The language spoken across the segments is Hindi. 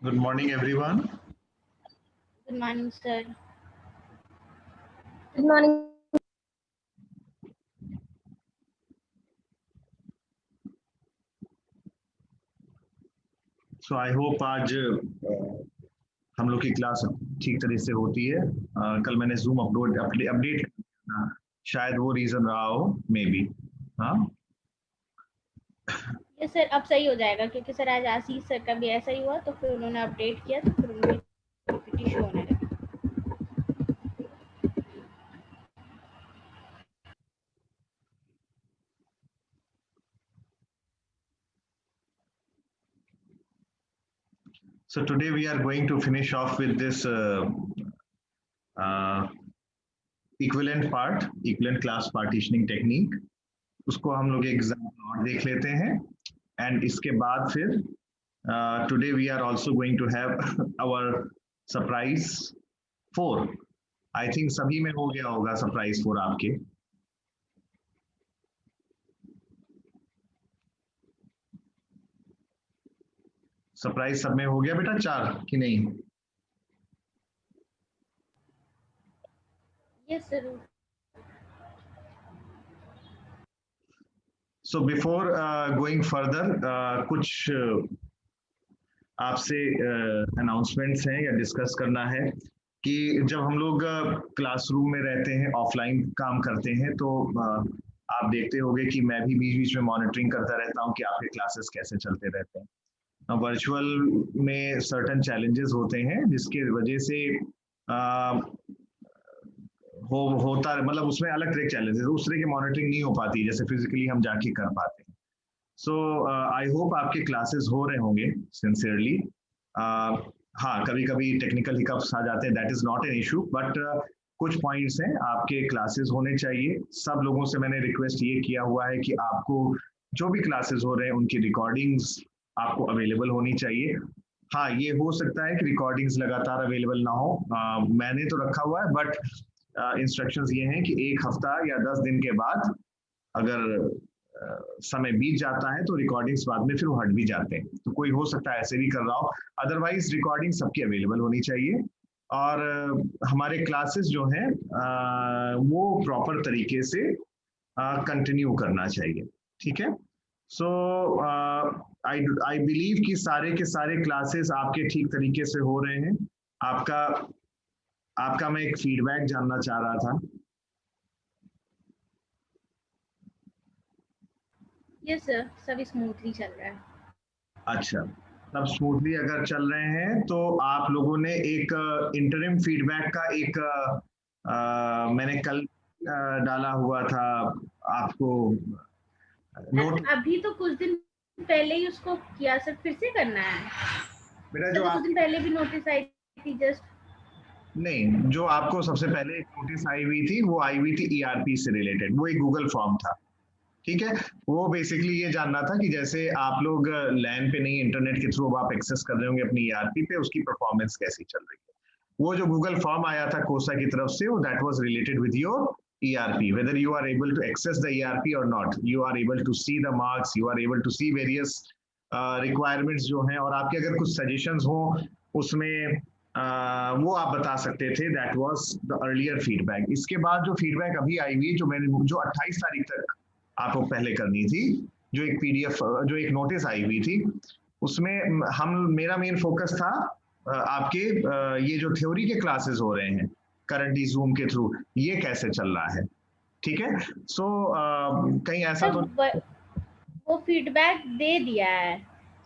Good morning, everyone. Good morning, sir. Good morning. So I hope आज हम लोग की क्लास ठीक तरह से होती है। कल मैंने जूम अपडेट शायद वो रीजन रहा हो, मे बी। हाँ, ये सर अब सही हो जाएगा क्योंकि सर आज आशीष सर का भी ऐसा ही हुआ, तो फिर उन्होंने अपडेट किया तो फिर उनकी पीपीटी शो होने लगी। so today we are going to finish off with this equivalent class partitioning technique. उसको हम लोग एग्जाम्पल और देख लेते हैं एंड इसके बाद फिर today we are also going to have our surprise 4. I think सभी में हो गया होगा सरप्राइज 4 आपके। सरप्राइज सब में हो गया बेटा 4 कि नहीं? Yes sir. So before going further, कुछ आपसे अनाउंसमेंट्स हैं या डिस्कस करना है कि जब हम लोग क्लासरूम में रहते हैं, ऑफलाइन काम करते हैं, तो आप देखते होंगे कि मैं भी बीच बीच में मॉनिटरिंग करता रहता हूं कि आपके क्लासेस कैसे चलते रहते हैं। वर्चुअल में सर्टेन चैलेंजेस होते हैं जिसके वजह से होता मतलब उसमें अलग तरह के चैलेंजेस, उस तरह की मॉनिटरिंग नहीं हो पाती जैसे फिजिकली हम जाके कर पाते हैं। सो आई होप आपके क्लासेस हो रहे होंगे सिंसियरली। हाँ, कभी कभी टेक्निकल हिकअप्स आ जाते हैं, that is not an issue, but कुछ पॉइंट्स हैं, आपके क्लासेस होने चाहिए। सब लोगों से मैंने रिक्वेस्ट ये किया हुआ है कि आपको जो भी क्लासेस हो रहे हैं उनकी रिकॉर्डिंग्स आपको अवेलेबल होनी चाहिए। हाँ, ये हो सकता है कि रिकॉर्डिंग्स लगातार अवेलेबल ना हो, मैंने तो रखा हुआ है, बट इंस्ट्रक्शंस ये हैं कि 1 हफ्ता या 10 दिन के बाद अगर समय बीत जाता है तो रिकॉर्डिंग्स बाद में फिर वो हट भी जाते हैं, तो कोई हो सकता है ऐसे भी कर रहा हो। अदरवाइज रिकॉर्डिंग सबकी अवेलेबल होनी चाहिए और हमारे क्लासेस जो हैं वो प्रॉपर तरीके से कंटिन्यू करना चाहिए, ठीक है। सो आई बिलीव कि सारे के सारे क्लासेस आपके ठीक तरीके से हो रहे हैं। आपका मैं एक फीडबैक जानना चाह रहा था। यस सर, सभी स्मूथली चल रहा है। अच्छा, तब स्मूथली अगर चल रहे हैं तो आप लोगों ने एक इंटरिम फीडबैक का एक मैंने कल डाला हुआ था आपको नोट। अभी तो कुछ दिन पहले ही उसको किया सर, फिर से करना है बेटा सर, जो कुछ दिन पहले भी नोटिस आई थी जस्ट। नहीं, जो आपको सबसे पहले एक नोटिस आई हुई थी वो आई हुई थी ईआरपी से रिलेटेड, वो एक गूगल फॉर्म था, ठीक है। वो बेसिकली ये जानना था कि जैसे आप लोग लैन पे नहीं, इंटरनेट के थ्रू आप एक्सेस कर रहे होंगे अपनी ईआरपी पे, उसकी परफॉर्मेंस कैसी चल रही है। वो जो गूगल फॉर्म आया था कोसा की तरफ से, वो that was related with your ERP, whether you are able to access the ERP or not, you are able to see the marks, you are able to see various requirements जो हैं, और आपके अगर कुछ suggestions हो उसमें वो आप बता सकते थे। That was the earlier feedback. इसके बाद जो फीडबैक अभी आई हुई, जो 28 तारीख तक आपको पहले करनी थी, जो एक PDF, जो एक नोटिस आई हुई थी, उसमें मेरा मेन फोकस था आपके ये जो थ्योरी के क्लासेस हो रहे हैं करंटली जूम के थ्रू, ये कैसे चल रहा है, ठीक है। सो कहीं ऐसा तो वो फीडबैक दे दिया है।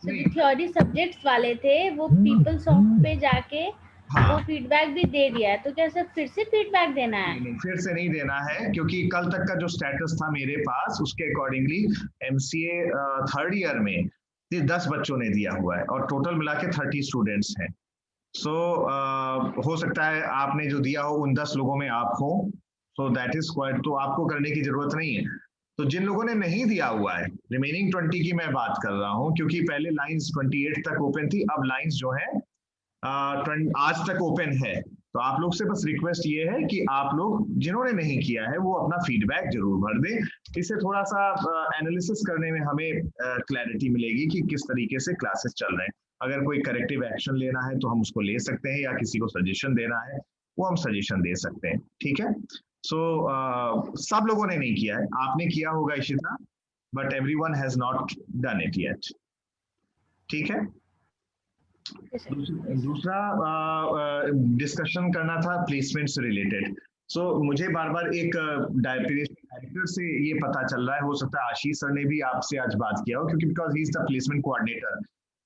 जो थ्योरी सब्जेक्ट्स वाले थे वो पीपलसॉफ्ट पे जाके वो फीडबैक भी दे दिया है, तो क्या सर फिर से फीडबैक देना है? नहीं, फिर से नहीं देना है, क्योंकि कल तक का जो स्टेटस था मेरे पास उसके अकॉर्डिंगली MCA 3rd ईयर में 10 बच्चों ने दिया हुआ है और टोटल मिला के 30 स्टूडेंट्स हैं। सो हो सकता है आपने जो दिया हो उन 10 लोगों में आप हो, सो दैट इज क्वाइट, तो आपको करने की जरूरत नहीं है। तो जिन लोगों ने नहीं दिया हुआ है, रिमेनिंग 20 की मैं बात कर रहा हूं, क्योंकि पहले लाइंस 28 तक ओपन थी, अब लाइंस जो है आज तक ओपन है। तो आप लोग से बस रिक्वेस्ट ये है कि आप लोग जिन्होंने नहीं किया है वो अपना फीडबैक जरूर भर दें, इससे थोड़ा सा एनालिसिस करने में हमें क्लैरिटी मिलेगी कि किस तरीके से क्लासेस चल रहे हैं। अगर कोई करेक्टिव एक्शन लेना है तो हम उसको ले सकते हैं, या किसी को सजेशन देना है वो हम सजेशन दे सकते हैं, ठीक है। सो सब लोगों ने नहीं किया है, आपने किया होगा Ishita, but everyone has not done it yet, ठीक है। दूसरा डिस्कशन करना था प्लेसमेंट से रिलेटेड। सो मुझे बार बार एक डायरेक्टर से ये पता चल रहा है, हो सकता है आशीष सर ने भी आपसे आज बात किया हो, क्योंकि because he is the placement coordinator,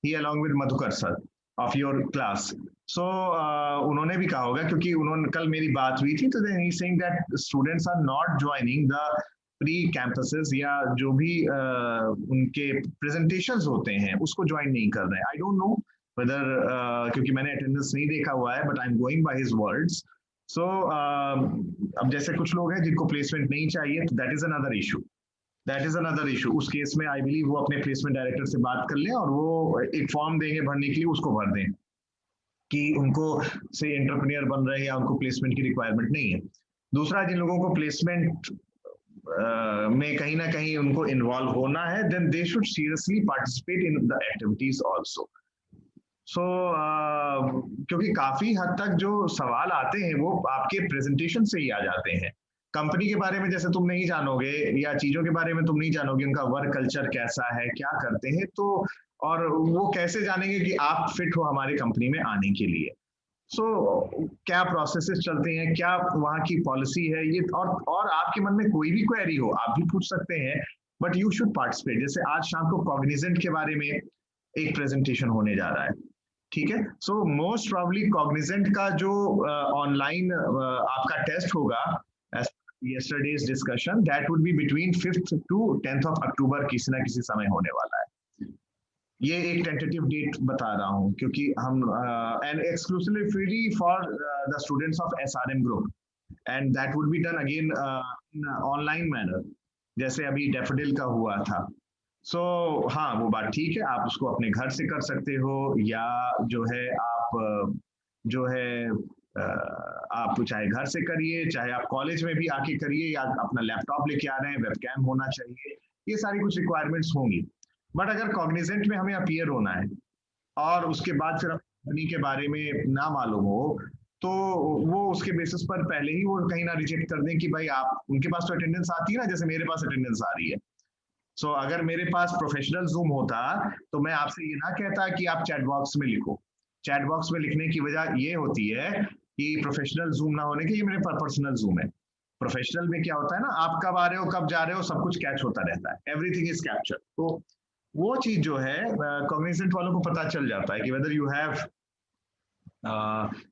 he along with Madhukar sir of your class. So उन्होंने भी कहा होगा, क्योंकि उन्होंने कल मेरी बात हुई थी, तो then he saying that students are not joining the pre campuses, या जो भी उनके प्रेजेंटेशंस होते हैं उसको ज्वाइन नहीं कर रहे हैं। आई डोंट नो whether क्योंकि मैंने अटेंडेंस नहीं देखा हुआ है, but I am going by his words. So अब जैसे कुछ लोग हैं जिनको प्लेसमेंट नहीं चाहिए, तो that is another issue, that is another issue. उस केस में आई बिलीव वो अपने प्लेसमेंट डायरेक्टर से बात कर लें और वो एक फॉर्म देंगे भरने के लिए, उसको भर दें कि उनको से एंटरप्रेन्योर बन रहे हैं या उनको प्लेसमेंट की रिक्वायरमेंट नहीं है। दूसरा, जिन लोगों को प्लेसमेंट में कहीं ना कहीं उनको इन्वॉल्व होना है, then they should seriously participate in the activities also. So क्योंकि काफी हद तक जो सवाल आते हैं वो आपके प्रेजेंटेशन से ही आ जाते हैं। कंपनी के बारे में जैसे तुम नहीं जानोगे, या चीजों के बारे में तुम नहीं जानोगे, उनका वर्क कल्चर कैसा है, क्या करते हैं, तो और वो कैसे जानेंगे कि आप फिट हो हमारी कंपनी में आने के लिए। सो क्या प्रोसेसेस चलते हैं, क्या वहाँ की पॉलिसी है, ये और आपके मन में कोई भी क्वेरी हो आप भी पूछ सकते हैं, बट यू शुड पार्टिसिपेट। जैसे आज शाम को कॉग्निजेंट के बारे में एक प्रेजेंटेशन होने जा रहा है, ठीक है। सो मोस्ट प्रॉब्ली कॉग्निजेंट का जो ऑनलाइन आपका टेस्ट होगा, yesterday's discussion, that would be between 5th to 10th of October, किसी ना किसी समय होने वाला है। ये एक टेंटेटिव डेट बता रहा हूँ, क्योंकि हम and exclusively for the students of SRM group, and that would be done again in online manner, जैसे अभी डैफोडिल का हुआ था। सो हाँ, वो बात ठीक है, आप उसको अपने घर से कर सकते हो, या जो है आप जो है आप चाहे घर से करिए, चाहे आप कॉलेज में भी आके करिए, या अपना लैपटॉप लेके आ रहे हैं, वेबकैम होना चाहिए, ये सारी कुछ रिक्वायरमेंट्स होंगी। बट अगर कॉग्निजेंट में हमें अपीयर होना है और उसके बाद फिर कंपनी के बारे में ना मालूम हो, तो वो उसके बेसिस पर पहले ही वो कहीं ना रिजेक्ट कर दें कि भाई आप, उनके पास तो अटेंडेंस आती है ना, जैसे मेरे पास अटेंडेंस आ रही है। सो अगर मेरे पास प्रोफेशनल जूम होता तो मैं आपसे ये ना कहता कि आप चैट बॉक्स में लिखो। चैट बॉक्स में लिखने की वजह ये होती है कि प्रोफेशनल जूम ना होने के, ये मेरे पर्सनल जूम है। प्रोफेशनल में क्या होता है ना, आप कब आ रहे हो, कब जा रहे हो, सब कुछ कैच होता रहता है, एवरीथिंग इज कैप्चर। तो वो चीज जो है कॉग्निजेंट वालों को पता चल जाता है कि whether you have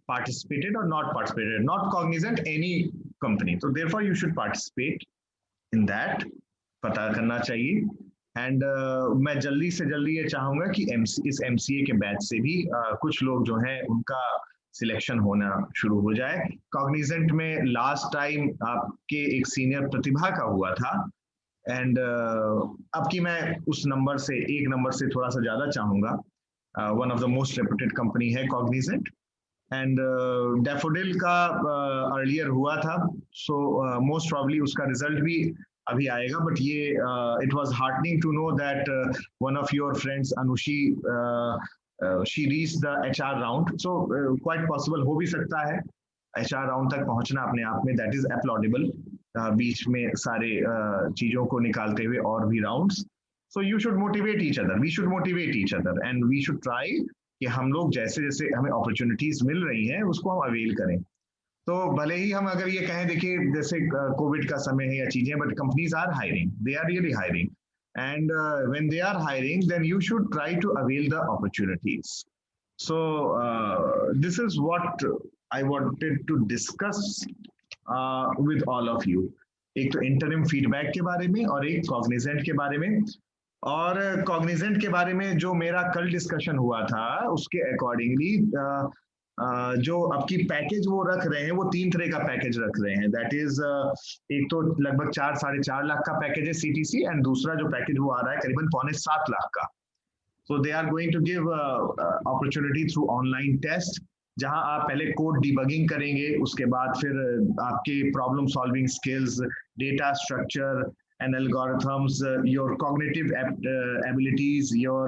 participated or not participated, not cognizant any company, so therefore you should participate in that, पता करना चाहिए। एंड मैं जल्दी से जल्दी ये चाहूंगा कि इस MCA के बैच से भी कुछ लोग जो हैं उनका सिलेक्शन होना शुरू हो जाए। कॉग्निजेंट में लास्ट टाइम आपके एक सीनियर प्रतिभा का हुआ था, एंड अब की मैं उस नंबर से, एक नंबर से थोड़ा सा ज्यादा चाहूंगा। One of the most reputed company है कॉग्निजेंट, एंड डैफोडिल का अर्लियर हुआ था, सो मोस्ट प्रॉब्ली उसका रिजल्ट भी अभी आएगा। बट ये it was heartening to know that one of your friends Anushi she reach the HR round, so quite possible हो भी सकता है HR राउंड तक पहुंचना अपने आप में, दैट इज अपलॉडेबल, बीच में सारे चीजों को निकालते हुए और भी rounds. So you should motivate each other, we should motivate each other, and we should try कि हम लोग जैसे जैसे हमें अपॉर्चुनिटीज मिल रही हैं उसको हम अवेल करें। तो भले ही हम अगर ये कहें, देखिए जैसे कोविड का समय है या चीजें, but companies are hiring, they are really hiring, and when they are hiring then you should try to avail the opportunities. So this is what I wanted to discuss with all of you. एक तो इंटरिम फीडबैक के बारे में और एक कॉग्निजेंट के बारे में। और कॉग्निजेंट के बारे में जो मेरा कल डिस्कशन हुआ था उसके अकॉर्डिंगली जो आपकी पैकेज वो रख रहे हैं, वो 3 तरह का पैकेज रख रहे हैं। दैट इज एक तो लगभग 4-4.5 लाख का पैकेज है CTC, एंड दूसरा जो पैकेज वो आ रहा है करीबन 6.25 लाख का। So they are going to give opportunity through online test, जहां आप पहले कोड डिबगिंग करेंगे, उसके बाद फिर आपके problem solving skills, data structure and algorithms, your cognitive abilities, your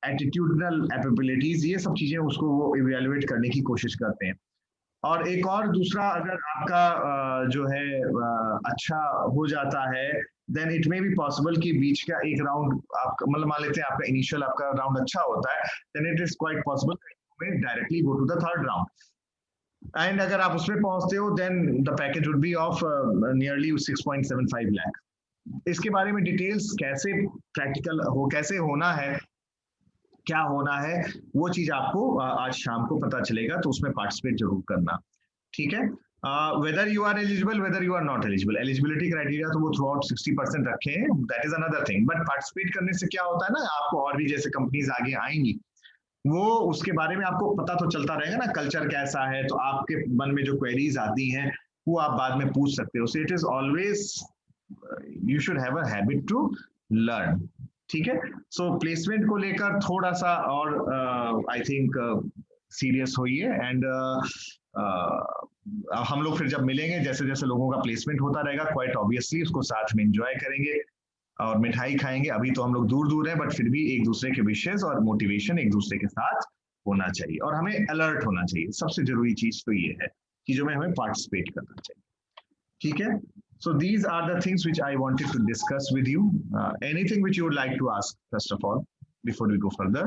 attitudinal abilities, ये सब चीजें उसको वो इवेल्युएट करने की कोशिश करते हैं। और एक और दूसरा, अगर आपका जो है अच्छा हो जाता है, then it may be possible कि बीच का एक राउंड आपका, मतलब मान लेते हैं आपका इनिशियल आपका राउंड अच्छा होता है, then it is quite possible में directly go to the third round. And अगर आप उसमें पहुंचते हो, then the package would be of nearly 6.75 lakh. इसके बारे में डिटेल्स कैसे प्रैक्टिकल हो, कैसे होना है, क्या होना है, वो चीज आपको आज शाम को पता चलेगा, तो उसमें पार्टिसिपेट जरूर करना, ठीक है। Whether you are eligible, whether you are not eligible, eligibility criteria तो वो थ्रू आउट 60% रखे हैं, that is another thing. But participate करने से क्या होता है ना, आपको और भी जैसे कंपनीज आगे आएंगी, वो उसके बारे में आपको पता तो चलता रहेगा ना, कल्चर कैसा है, तो आपके मन में जो क्वेरीज आती हैं वो आप बाद में पूछ सकते हो। So it is always, you should have a habit to learn, ठीक है। सो प्लेसमेंट को लेकर थोड़ा सा और आई थिंक सीरियस होइए, एंड हम लोग फिर जब मिलेंगे, जैसे जैसे लोगों का प्लेसमेंट होता रहेगा, क्वाइट ऑब्वियसली उसको साथ में एंजॉय करेंगे और मिठाई खाएंगे। अभी तो हम लोग दूर दूर हैं, बट फिर भी एक दूसरे के विशेष और मोटिवेशन एक दूसरे के साथ होना चाहिए, और हमें अलर्ट होना चाहिए। सबसे जरूरी चीज तो ये है चीजों में हमें पार्टिसिपेट करना चाहिए, ठीक है। So these are the things which I wanted to discuss with you. Anything which you would like to ask, first of all, before we go further?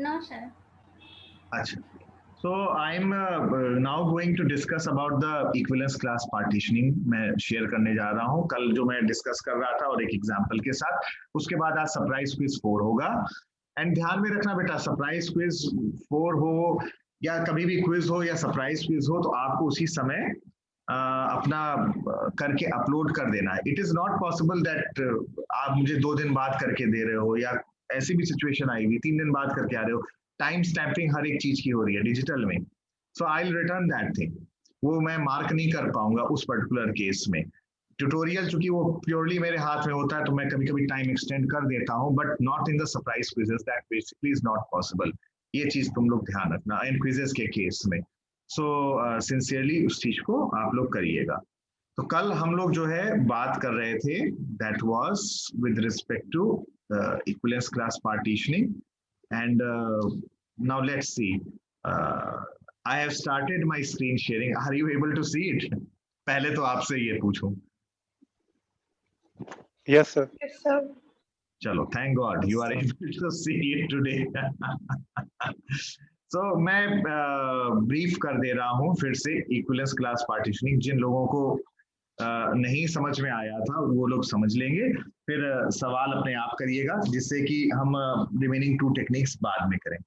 No, sir. Achha. So I'm now going to discuss about the equivalence class partitioning. मैं share करने जा रहा हूँ कल जो मैं discuss कर रहा था, और एक example के साथ। उसके बाद आज surprise quiz 4 होगा। एंड ध्यान में रखना बेटा, सरप्राइज क्विज 4 हो या कभी भी क्विज हो या सरप्राइज क्विज हो, तो आपको उसी समय अपना करके अपलोड कर देना है। It is not possible that आप मुझे 2 दिन बाद करके दे रहे हो, या ऐसी भी सिचुएशन आएगी 3 दिन बाद करके आ रहे हो। टाइम स्टैंपिंग हर एक चीज की हो रही है डिजिटल में, so I will return that thing, वो मैं मार्क नहीं कर पाऊंगा उस पर्टिकुलर केस में। ट्यूटोरियल चूंकि वो प्योरली मेरे हाथ में होता है, तो मैं कभी कभी टाइम एक्सटेंड कर देता हूं, but not in the surprise quizzes, that basically is not possible. ये चीज तुम लोग ध्यान रखना इन क्विजेस के केस में। सो सिंसियरली उस चीज को आप लोग करिएगा। तो कल हम लोग जो है बात कर रहे थे, that was with respect to equivalence class partitioning, and now let's see, I have started my screen sharing, are you able to see it? पहले तो आपसे ये पूछूं। Yes, sir. Yes, sir. चलो, thank god you are able to see it today. So मैं ब्रीफ कर दे रहा हूँ फिर से इक्विवेलेंस क्लास पार्टीशनिंग। जिन लोगों को नहीं समझ में आया था वो लोग समझ लेंगे, फिर सवाल अपने आप करिएगा, जिससे कि हम रिमेनिंग 2 टेक्निक्स बाद में करें।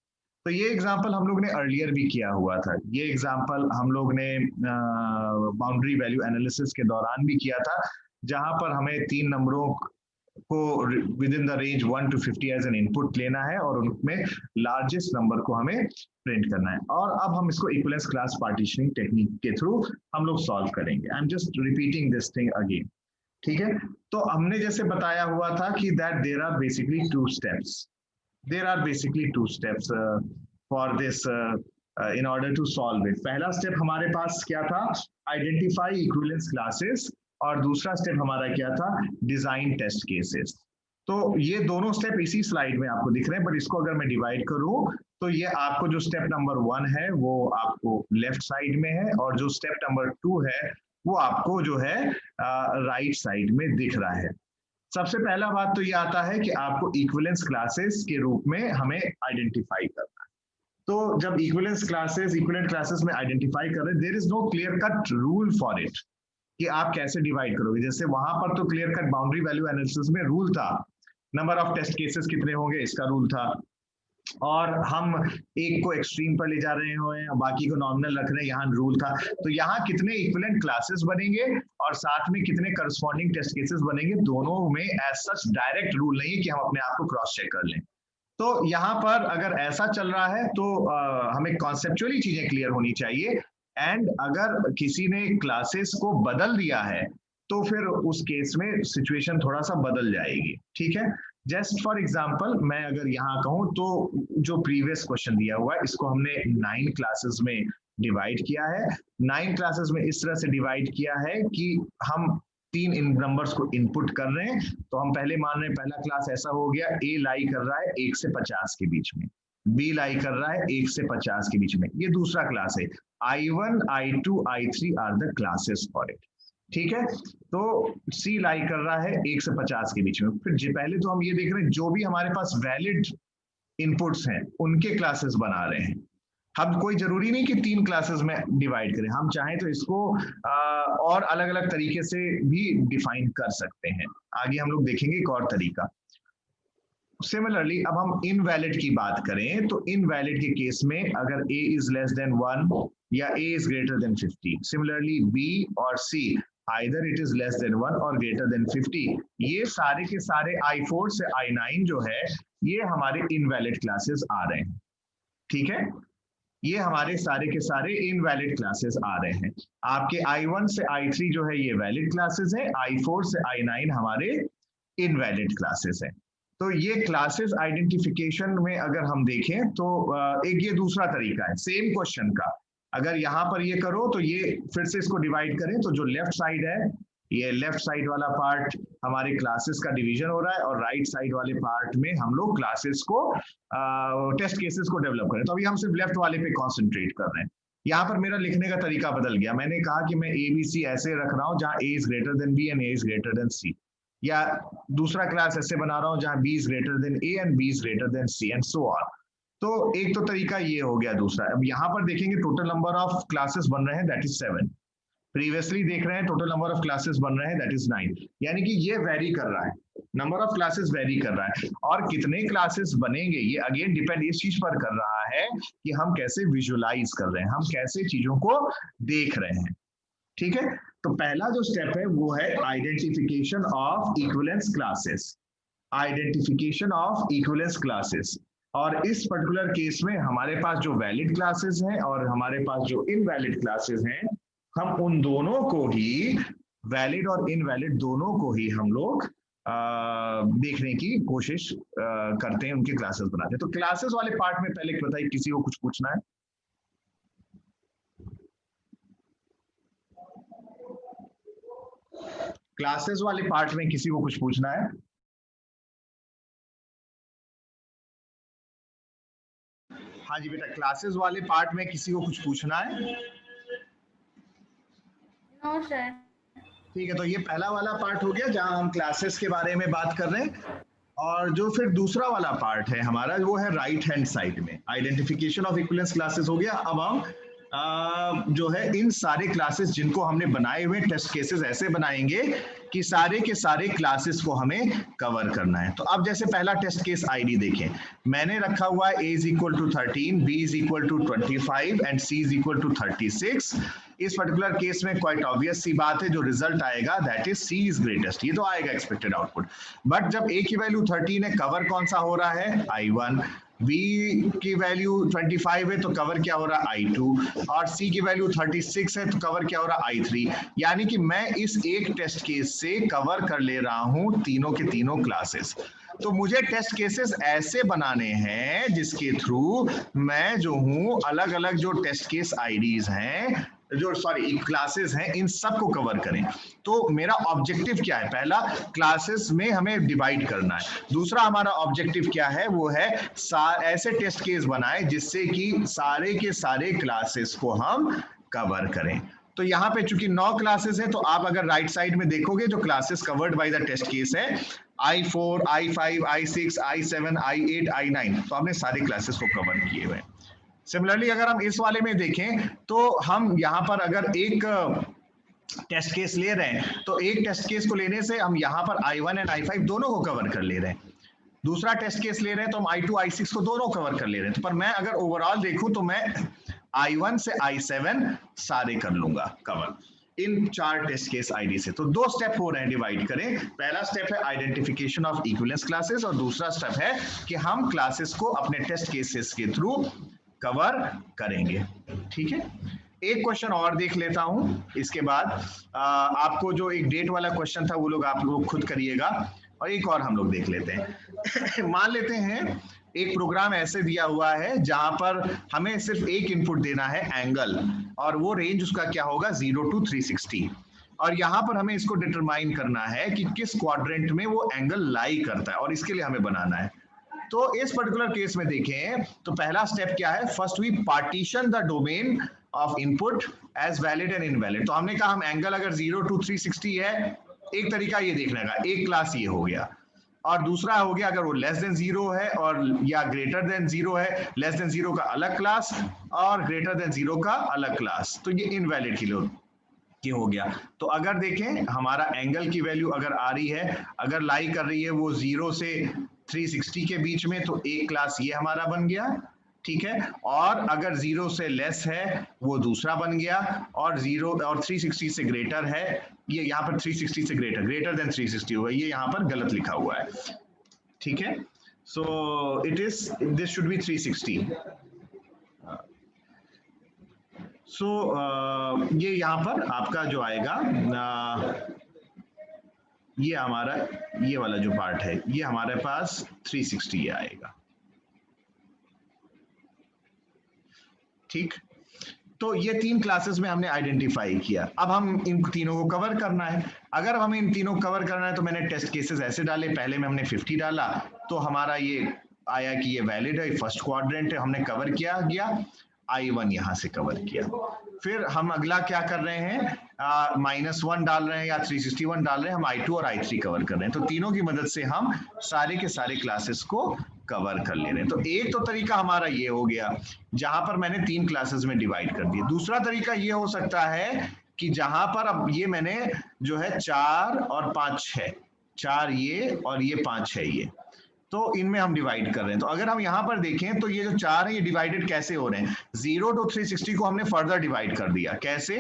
तो ये एग्जांपल हम लोग ने अर्लियर भी किया हुआ था। ये एग्जांपल हम लोग ने बाउंड्री वैल्यू एनालिसिस के दौरान भी किया था, जहां पर हमें 3 नंबरों को within the range 1 to 50 as an input लेना है, और उनमें लार्जेस्ट नंबर को हमें प्रिंट करना है। और अब हम इसको इक्विवेलेंस क्लास पार्टीशनिंग टेक्निक के थ्रू हम लोग सॉल्व करेंगे। I am just repeating this thing again, ठीक है। तो हमने जैसे बताया हुआ था कि that there are basically 2 steps, there are basically 2 steps for this in order to solve it. पहला स्टेप हमारे पास क्या था? आइडेंटिफाई इक्विवेलेंस क्लासेस, और दूसरा स्टेप हमारा क्या था? Design test cases. तो ये दोनों स्टेप इसी स्लाइड में आपको दिख रहे हैं, बट इसको अगर मैं डिवाइड करूं तो ये आपको जो स्टेप नंबर 1 है वो आपको लेफ्ट साइड में है, और जो स्टेप नंबर 2 है वो आपको जो है राइट साइड में दिख रहा है। सबसे पहला बात तो ये आता है कि आपको इक्विवेलेंस क्लासेस के रूप में हमें आइडेंटिफाई करना है। तो जब इक्विवेलेंस क्लासेस इक्विवेलेंट क्लासेस में आइडेंटिफाई कर रहे हैं, there is no clear cut rule for it कि आप कैसे डिवाइड करोगे। जैसे वहां पर तो clear cut boundary value analysis में रूल था, नंबर ऑफ टेस्ट केसेस कितने होंगे इसका रूल था, और हम एक को एक्सट्रीम पर ले जा रहे हैं, बाकी को नॉमिनल रख रहे हैं, यहाँ रूल था। तो यहाँ कितने इक्विवेलेंट क्लासेस बनेंगे और साथ में कितने करस्पॉन्डिंग टेस्ट केसेस बनेंगे, दोनों में एज सच डायरेक्ट रूल नहीं है कि हम अपने आप को क्रॉस चेक कर लें। तो यहाँ पर अगर ऐसा चल रहा है तो हमें कॉन्सेप्चुअली चीजें क्लियर होनी चाहिए। एंड अगर किसी ने क्लासेस को बदल दिया है तो फिर उस केस में सिचुएशन थोड़ा सा बदल जाएगी, ठीक है। जस्ट फॉर एग्जांपल मैं अगर यहाँ कहूँ तो जो प्रीवियस क्वेश्चन दिया हुआ है इसको हमने 9 क्लासेस में डिवाइड किया है। 9 क्लासेस में इस तरह से डिवाइड किया है कि हम 3 इन नंबर्स को इनपुट कर रहे हैं। तो हम पहले मान रहे हैं पहला क्लास ऐसा हो गया, ए लाई कर रहा है 1 से 50 के बीच में, बी लाई कर रहा है 1 से 50 के बीच में, ये दूसरा क्लास है। I1, I2, I3 are the classes for it. ठीक है, तो सी लाई कर रहा है 1 से 50 के बीच में। फिर पहले तो हम ये देख रहे हैं जो भी हमारे पास वैलिड इनपुट्स हैं उनके क्लासेस बना रहे हैं। हम कोई जरूरी नहीं कि 3 क्लासेस में डिवाइड करें, हम चाहें तो इसको और अलग अलग तरीके से भी डिफाइन कर सकते हैं। आगे हम लोग देखेंगे एक और तरीका। सिमिलरली अब हम इनवैलिड की बात करें तो इनवैलिड के केस में अगर a इज लेस देन 1 या a is greater than 50, similarly b और c either it is less than 1 or greater than 50, ये सारे के सारे I4 से I9 जो है ये हमारे इनवैलिड क्लासेस आ रहे हैं। ठीक है, ये हमारे सारे के सारे इनवैलिड क्लासेस आ रहे हैं। आपके I1 से I3 जो है ये वैलिड क्लासेस है, I4 से I9 हमारे इनवैलिड क्लासेस है। तो ये क्लासेस आइडेंटिफिकेशन में अगर हम देखें तो एक ये दूसरा तरीका है सेम क्वेश्चन का। अगर यहाँ पर ये करो तो ये फिर से इसको डिवाइड करें तो जो लेफ्ट साइड है, ये लेफ्ट साइड वाला पार्ट हमारे क्लासेस का डिवीजन हो रहा है और राइट साइड वाले पार्ट में हम लोग क्लासेस को टेस्ट केसेस को डेवलप करें। तो अभी हम सिर्फ लेफ्ट वाले पे कॉन्सेंट्रेट कर रहे हैं। यहाँ पर मेरा लिखने का तरीका बदल गया, मैंने कहा कि मैं ABC ऐसे रख रहा हूँ जहाँ A is greater than B and A is greater than C, या दूसरा क्लास ऐसे बना रहा हूँ जहाँ B is greater than A and B is greater than C and so on. तो एक तो तरीका ये हो गया। दूसरा, अब यहाँ पर देखेंगे टोटल नंबर ऑफ क्लासेस बन रहे हैं दैट इज 7। प्रीवियसली देख रहे हैं टोटल नंबर ऑफ क्लासेस बन रहे हैं दैट इज 9। यानी कि ये वेरी कर रहा है, नंबर ऑफ क्लासेस वेरी कर रहा है। और कितने क्लासेस बनेंगे ये अगेन डिपेंड इस चीज पर कर रहा है कि हम कैसे विजुअलाइज कर रहे हैं, हम कैसे चीजों को देख रहे हैं। ठीक है, तो पहला जो स्टेप है वो है identification of equivalence classes. Identification of equivalence classes, और इस पर्टिकुलर केस में हमारे पास जो वैलिड क्लासेस हैं और हमारे पास जो इनवैलिड क्लासेस हैं, हम उन दोनों को ही, वैलिड और इनवैलिड दोनों को ही हम लोग देखने की कोशिश करते हैं, उनके क्लासेस बनाते हैं। तो क्लासेस वाले पार्ट में पहले बताइए, किसी को कुछ पूछना है? क्लासेस वाले पार्ट में किसी को कुछ पूछना है? हाँ जी बेटा, क्लासेस वाले पार्ट में किसी को कुछ पूछना है? No sir. ठीक है, तो ये पहला वाला पार्ट हो गया जहां हम क्लासेस के बारे में बात कर रहे हैं। और जो फिर दूसरा वाला पार्ट है हमारा वो है राइट हैंड साइड में, आइडेंटिफिकेशन ऑफ इक्विवेलेंस क्लासेस हो गया। अब हम जो है इन सारे क्लासेस जिनको हमने बनाए हुए टेस्ट केसेस ऐसे बनाएंगे कि सारे के सारे क्लासेस को हमें कवर करना है। तो अब जैसे पहला टेस्ट केस आईडी देखें, मैंने रखा हुआ है a is equal to 13, b is equal to 25 and c is equal to 36। इस पर्टिकुलर केस में क्वाइट ऑब्वियस सी बात है, जो रिजल्ट आएगा that is c is greatest, ये तो आएगा एक्सपेक्टेड आउटपुट। बट जब a की वैल्यू 13 है, कवर कौन सा हो रहा है? I1। b की वैल्यू 25 है तो कवर क्या हो रहा है? I2। और c की वैल्यू 36 है तो कवर क्या हो रहा है? I3। यानी कि मैं इस एक टेस्ट केस से कवर कर ले रहा हूं तीनों के तीनों क्लासेस। तो मुझे टेस्ट केसेस ऐसे बनाने हैं जिसके थ्रू मैं जो हूं अलग अलग जो टेस्ट केस आईडीज हैं, जो क्लासेस हैं, इन सब को कवर करें। तो मेरा ऑब्जेक्टिव क्या है? पहला, क्लासेस में हमें डिवाइड करना है। दूसरा हमारा ऑब्जेक्टिव क्या है? वो है ऐसे टेस्ट केस बनाए जिससे कि सारे के सारे क्लासेस को हम कवर करें। तो यहाँ पे चूंकि 9 क्लासेस है, तो आप अगर राइट साइड में देखोगे जो classes covered by the test case है I4, I5, I6, I7, I8, I9, तो आपने सारे क्लासेस को कवर किए हुए। सिमिलरली अगर हम इस वाले में देखें तो हम यहाँ पर अगर एक टेस्ट केस ले रहे हैं तो एक टेस्ट केस को लेने से हम यहाँ पर I1 एंड I5 दोनों को कवर कर ले रहे हैं। दूसरा टेस्ट केस ले रहे हैं तो हम I2, I6 को दोनों कवर कर ले रहे हैं। तो पर मैं अगर ओवरऑल देखूं तो मैं I1 से I7 सारे कर लूंगा कवर इन 4 टेस्ट केस आईडी से। तो 2 स्टेप हो रहे हैं, डिवाइड करें। पहला स्टेप है आइडेंटिफिकेशन ऑफ इक्विवेलेंस क्लासेस और दूसरा स्टेप है कि हम क्लासेस को अपने टेस्ट केसेस के थ्रू कवर करेंगे। ठीक है, एक क्वेश्चन और देख लेता हूं, इसके बाद आपको जो एक डेट वाला क्वेश्चन था वो लोग आप लोग खुद करिएगा, और एक और हम लोग देख लेते हैं। मान लेते हैं एक प्रोग्राम ऐसे दिया हुआ है जहां पर हमें सिर्फ एक इनपुट देना है एंगल, और वो रेंज उसका क्या होगा 0 to 360, और यहाँ पर हमें इसको डिटरमाइन करना है कि किस क्वाड्रेंट में वो एंगल लाई करता है, और इसके लिए हमें बनाना है। तो इस पर्टिकुलर केस में देखें तो पहला स्टेप क्या है, first we partition the domain of input as valid and invalid. तो हमने कहा हम एंगल अगर 0 to 360 है, एक तरीका ये देखने का, एक क्लास ये हो गया, और दूसरा हो गया अगर वो लेस देन 0 है और या ग्रेटर देन 0 है, लेस देन 0 का अलग क्लास और ग्रेटर देन 0 का अलग क्लास, तो ये इनवैलिड के लिए हो गया। तो अगर देखें हमारा एंगल की वैल्यू अगर आ रही है, अगर लाई कर रही है वो 0 से 360 के बीच में, तो एक क्लास ये हमारा बन गया, ठीक है। और अगर 0 से लेस है वो दूसरा बन गया, और 0 और 360 से ग्रेटर है, ये यहाँ पर 360 से ग्रेटर देन 360 होगा, ये यहाँ पर गलत लिखा हुआ है, ठीक है। सो it is, this should be 360। सो ये यहाँ पर आपका जो आएगा, ये हमारा ये वाला जो पार्ट है ये हमारे पास 360 आएगा, ठीक। तो ये तीन क्लासेस में हमने आइडेंटिफाई किया। अब हम इन तीनों को कवर करना है। अगर हमें इन तीनों को कवर करना है तो मैंने टेस्ट केसेस ऐसे डाले, पहले में हमने 50 डाला तो हमारा ये आया कि ये वैलिड है, फर्स्ट क्वाड्रेंट है, हमने कवर किया गया, I1 यहां से कवर किया। फिर हम अगला क्या कर रहे हैं, -1 डाल रहे हैं या 361 डाल रहे हैं, हम I2 और I3 कवर कर रहे हैं। तो तीनों की मदद से हम सारे के सारे क्लासेस को कवर कर ले रहे हैं। तो एक तो तरीका हमारा ये हो गया जहां पर मैंने 3 क्लासेस में डिवाइड कर दिए। दूसरा तरीका ये हो सकता है कि जहां पर अब ये मैंने जो है 4 और 5 है, 4 ये और ये 5 है, ये तो इनमें हम डिवाइड कर रहे हैं। तो अगर हम यहाँ पर देखें तो ये जो 4 है ये डिवाइडेड कैसे हो रहे हैं, 0 to 360 को हमने फर्दर डिवाइड कर दिया। कैसे,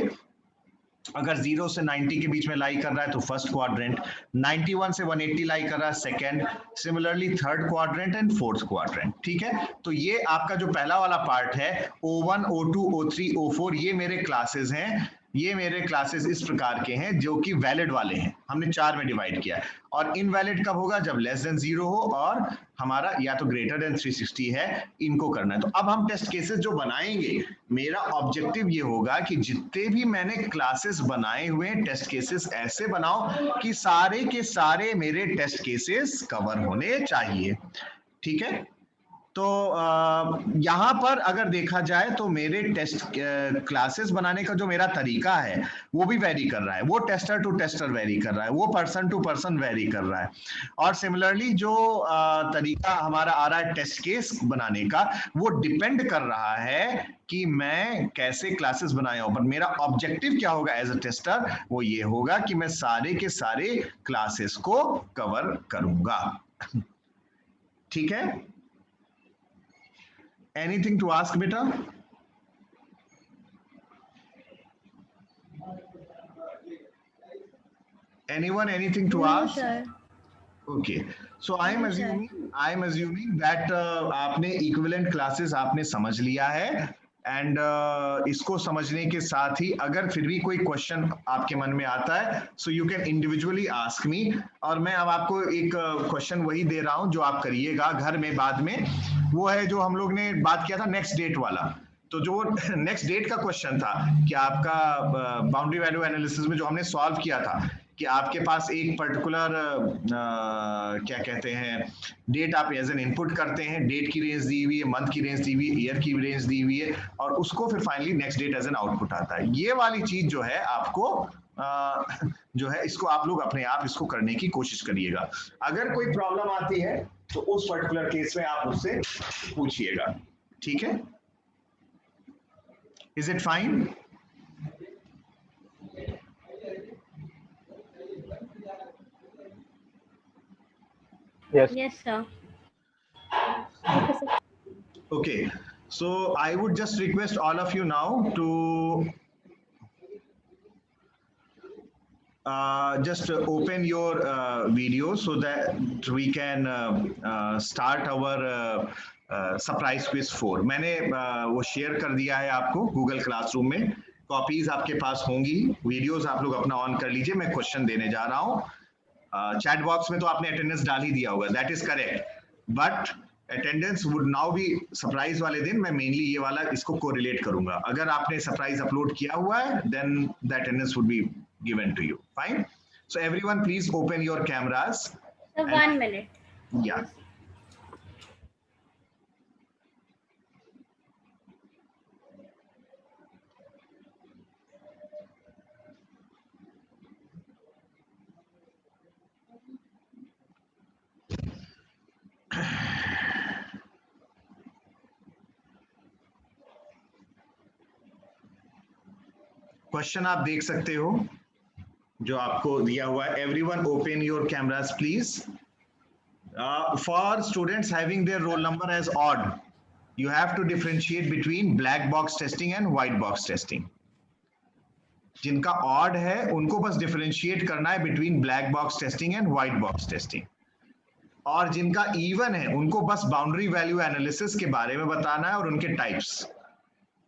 अगर 0 से 90 के बीच में लाई कर रहा है तो फर्स्ट क्वाड्रेंट, 91 से 180 लाई कर रहा है second, similarly third quadrant and fourth quadrant, ठीक है। तो ये आपका जो पहला वाला पार्ट है O1, O2, O3, O4, ये मेरे क्लासेस हैं, ये मेरे क्लासेस इस प्रकार के हैं जो कि वैलिड वाले हैं, हमने 4 में डिवाइड किया। और इनवैलिड कब होगा, जब लेस देन 0 हो और हमारा या तो ग्रेटर देन 360 है, इनको करना है। तो अब हम टेस्ट केसेस जो बनाएंगे, मेरा ऑब्जेक्टिव ये होगा कि जितने भी मैंने क्लासेस बनाए हुए हैं टेस्ट केसेस ऐसे बनाओ कि सारे के सारे मेरे टेस्ट केसेस कवर होने चाहिए, ठीक है। तो यहाँ पर अगर देखा जाए तो मेरे टेस्ट क्लासेस बनाने का जो मेरा तरीका है वो भी वेरी कर रहा है, वो टेस्टर टू टेस्टर वेरी कर रहा है, वो पर्सन टू पर्सन वेरी कर रहा है। और सिमिलरली जो तरीका हमारा आ रहा है टेस्ट केस बनाने का, वो डिपेंड कर रहा है कि मैं कैसे क्लासेस बनाया हूं। पर मेरा ऑब्जेक्टिव क्या होगा एज अ टेस्टर, वो ये होगा कि मैं सारे के सारे क्लासेस को कवर करूंगा, ठीक है। Anything to ask, beta? Anyone, anything to ask? Sir. Okay. So I'm assuming that आपने equivalent classes आपने समझ लिया है, एंड इसको समझने के साथ ही अगर फिर भी कोई क्वेश्चन आपके मन में आता है, so you can individually ask me. और मैं अब आपको एक क्वेश्चन वही दे रहा हूं जो आप करिएगा घर में बाद में, वो है जो हम लोग ने बात किया था नेक्स्ट डेट वाला। तो जो नेक्स्ट डेट का क्वेश्चन था कि आपका बाउंड्री वैल्यू एनालिसिस में जो हमने सॉल्व किया था कि आपके पास एक पर्टिकुलर क्या कहते हैं डेट आप एज एन इनपुट करते हैं, डेट की रेंज दी हुई है, मंथ की रेंज दी हुई है, ईयर की रेंज दी हुई है, और उसको फिर finally next date as an output आता है। ये वाली चीज जो है आपको जो है इसको आप लोग अपने आप इसको करने की कोशिश करिएगा। अगर कोई प्रॉब्लम आती है तो उस पर्टिकुलर केस में आप उससे पूछिएगा, ठीक है। Is it fine? Yes. Yes, sir. Okay, so I would just request all of you now to just open your video so that we can start our surprise quiz 4. मैंने वो शेयर कर दिया है आपको गूगल क्लासरूम में, कॉपीज आपके पास होंगी, वीडियोस आप लोग अपना ऑन कर लीजिए, मैं क्वेश्चन देने जा रहा हूँ। चैट बॉक्स में तो आपने अटेंडेंस डाल ही दिया होगा, that is correct, but attendance would now be surprise वाले दिन मैं मेनली ये वाला इसको कोरिलेट करूंगा. अगर आपने सरप्राइज अपलोड किया हुआ है then the attendance would be given to you. Fine. So everyone please open your cameras. So 1 minute. Yeah. Question आप देख सकते हो जो आपको दिया हुआ है. Everyone open your cameras please. For students having their roll number as odd you have to differentiate between black box testing and white box testing. जिनका ऑड है उनको बस डिफरेंशिएट करना है between black box testing and white box testing, और जिनका इवन है उनको बस बाउंड्री वैल्यू एनालिसिस के बारे में बताना है और उनके टाइप्स.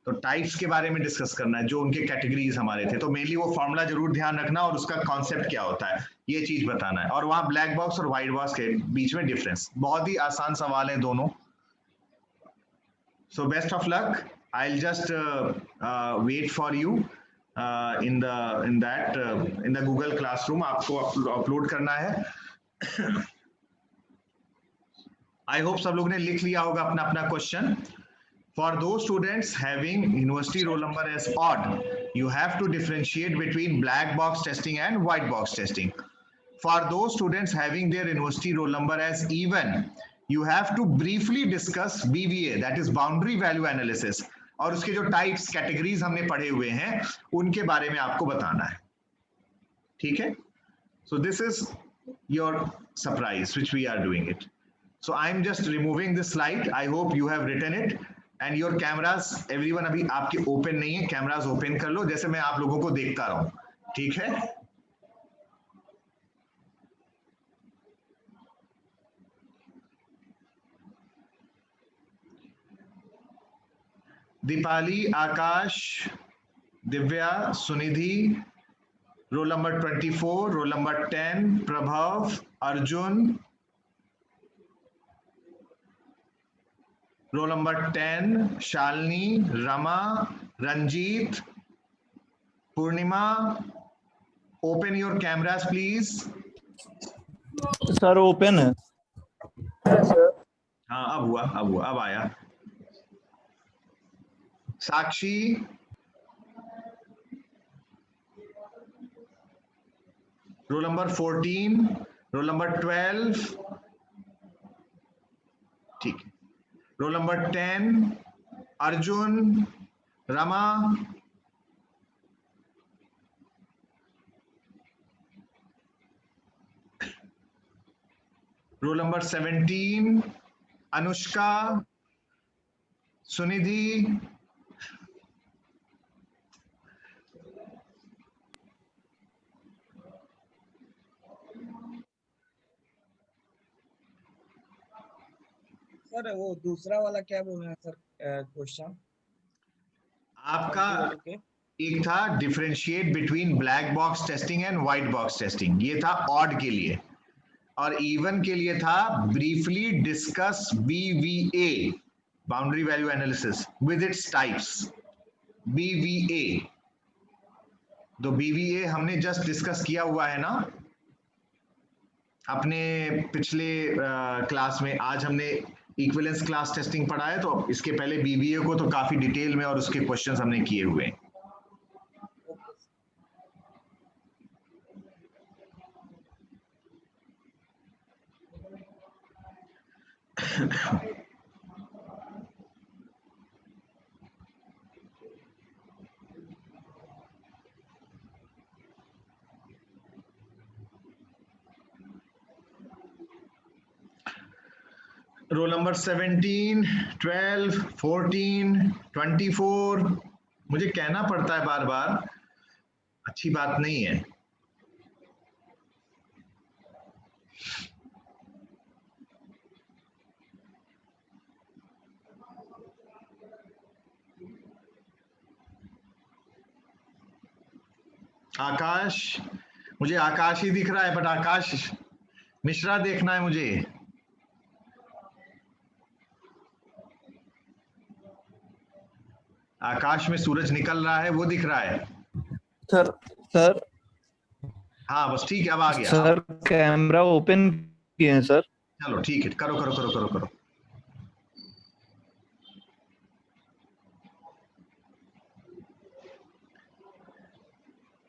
तो टाइप्स के बारे में डिस्कस करना है जो उनके कैटेगरीज हमारे थे. तो मेनली वो फॉर्मूला जरूर ध्यान रखना और उसका कॉन्सेप्ट क्या होता है ये चीज बताना है, और वहां ब्लैक बॉक्स और व्हाइट बॉक्स के बीच में डिफरेंस. बहुत ही आसान सवाल है दोनों. So best of luck. I'll just wait for you in the Google Classroom. आपको अपलोड करना है. I hope सब लोग ने लिख लिया होगा अपना अपना question. For those students having university roll number as odd, you have to differentiate between black box testing and white box testing. For those students having their university roll number as even, you have to briefly discuss BVA, that is boundary value analysis, और उसके जो टाइप्स कैटेगरीज हमने पढ़े हुए हैं उनके बारे में आपको बताना है. ठीक है. So this is your surprise which we are doing it. So I am just removing this slide. I hope you have written it and your cameras everyone अभी आपके ओपन नहीं है. कैमरास ओपन कर लो जैसे मैं आप लोगों को देखता रहूं. ठीक है. Deepali, Akash, Divya, Sunidhi, roll number 24, roll number 10, Prabhav, Arjun, roll number 10, Shalini, Rama, Ranjit, Purnima. Open your cameras please. Sir open है. हाँ अब आया. Sakshi, roll number 14, roll number 12, ठीक है. Roll number 10, Arjun, Rama, roll number 17, Anushka, Sunidhi, sir वो दूसरा वाला क्या बोल रहे हैं सर क्वेश्चन आपका एक था differentiate between black box testing and white box testing, ये था ऑड के लिए, और इवन के लिए था briefly discuss BVA boundary value analysis with its types. BVA तो बीवीए हमने जस्ट डिस्कस किया हुआ है ना अपने पिछले क्लास में. आज हमने इक्विवेलेंस क्लास टेस्टिंग पढ़ा है, तो इसके पहले बीबीए को तो काफी डिटेल में और उसके क्वेश्चंस हमने किए हुए हैं. Role number 17, 12, 14, 24. मुझे कहना पड़ता है बार बार, अच्छी बात नहीं है. आकाश, मुझे आकाश ही दिख रहा है, बट आकाश मिश्रा देखना है मुझे. आकाश में सूरज निकल रहा है, वो दिख रहा है। सर सर हाँ बस ठीक है, अब आ गया। सर कैमरा ओपन किए हैं सर। चलो ठीक है, करो करो करो करो करो।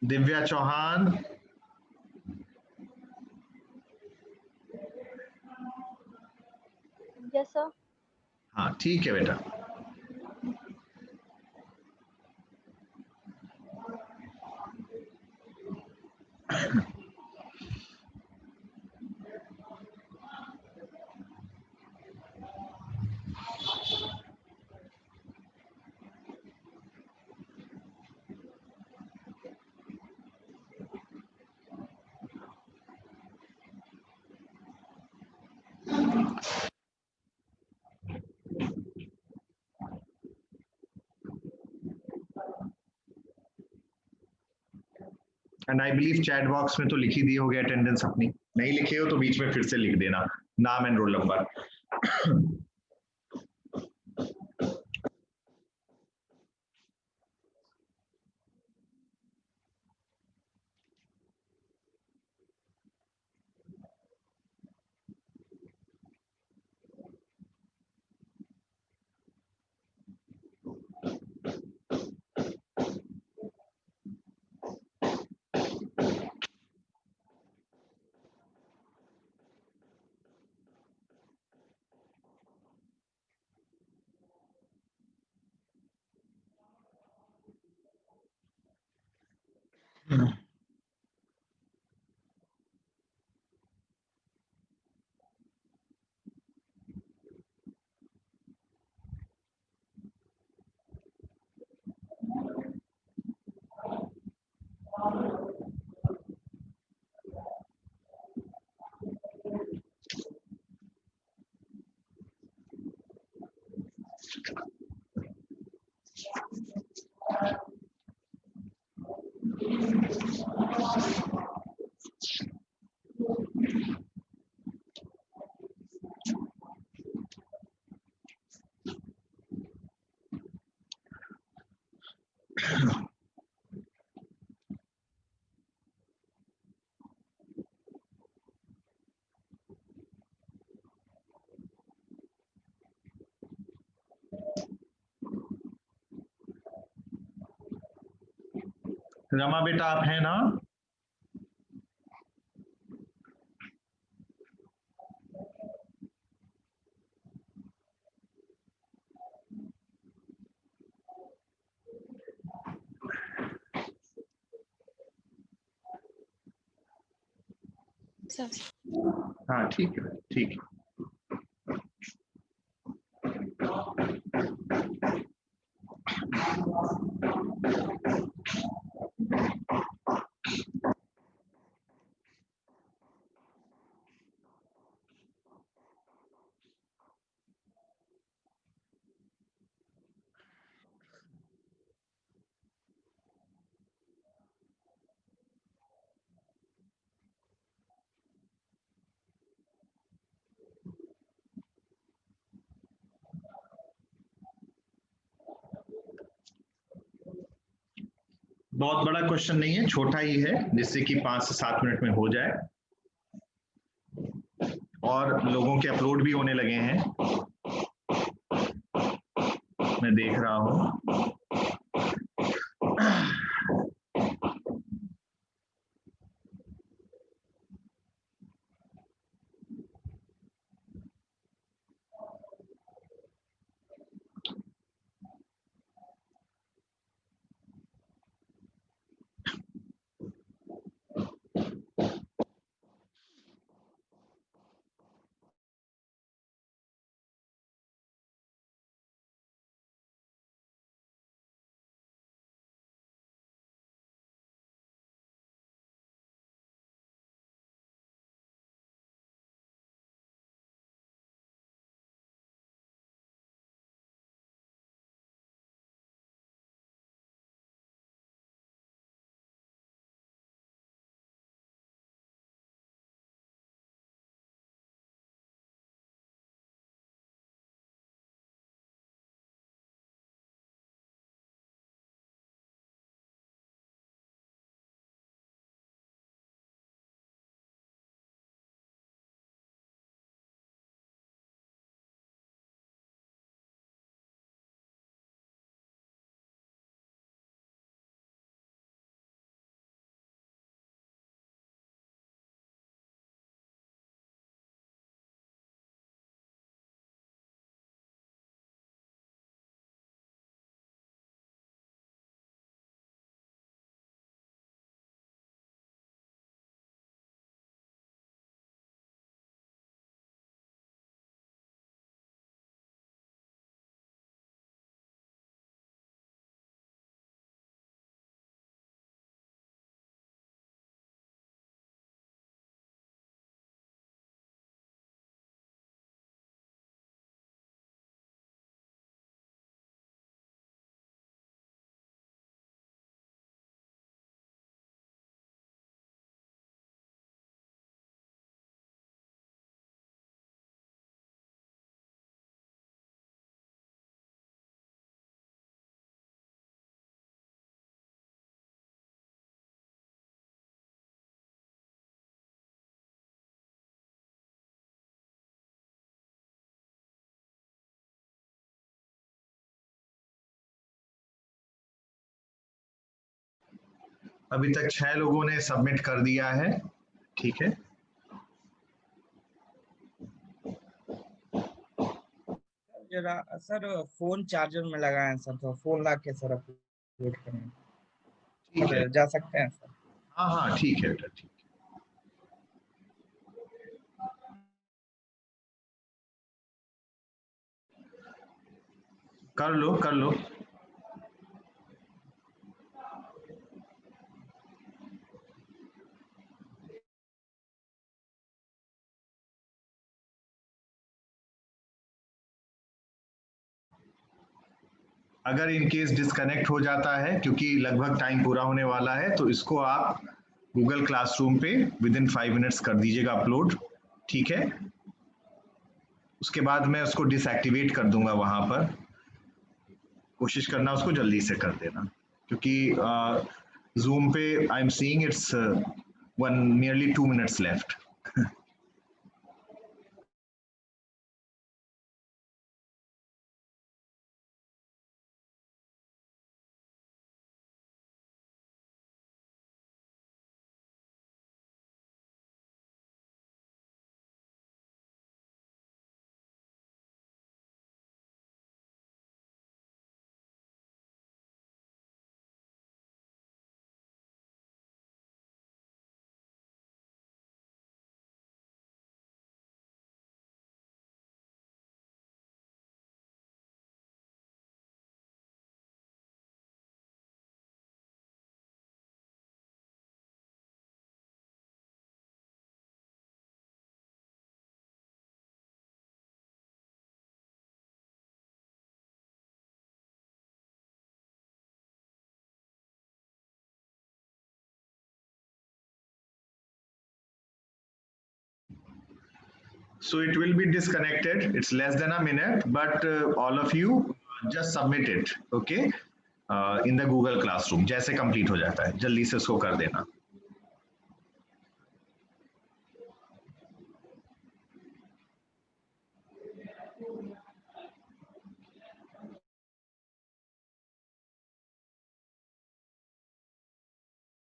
Divya Chauhan, yes sir. हाँ ठीक है बेटा। And I believe chat box में तो लिख ही दिए होगे अटेंडेंस अपनी, नहीं लिखे हो तो बीच में फिर से लिख देना नाम एंड रोल नंबर। रमा बेटा आप हैं ना? हाँ ठीक है ठीक है। बहुत बड़ा क्वेश्चन नहीं है, छोटा ही है, जिससे कि 5 से 7 मिनट में हो जाए और लोगों के अपलोड भी होने लगे हैं, मैं देख रहा हूँ। अभी तक 6 लोगों ने सबमिट कर दिया है, ठीक है। जरा सर फोन चार्जर में लगाए सर, तो फोन ला के सर अपलोड करें, ठीक है, जा सकते हैं सर? हाँ हाँ ठीक है बेटा, ठीक है। कर लो कर लो। अगर इन केस डिस्कनेक्ट हो जाता है, क्योंकि लगभग टाइम पूरा होने वाला है, तो इसको आप गूगल क्लासरूम पे विद इन 5 मिनट्स कर दीजिएगा अपलोड, ठीक है। उसके बाद मैं उसको डिसएक्टिवेट कर दूंगा वहां पर। कोशिश करना उसको जल्दी से कर देना, क्योंकि जूम पे I am seeing it's nearly 2 minutes left. So it will be disconnected. It's less than a minute, but all of you just submit it, okay? In the Google Classroom. जैसे complete हो जाता है, जल्दी से उसको कर देना।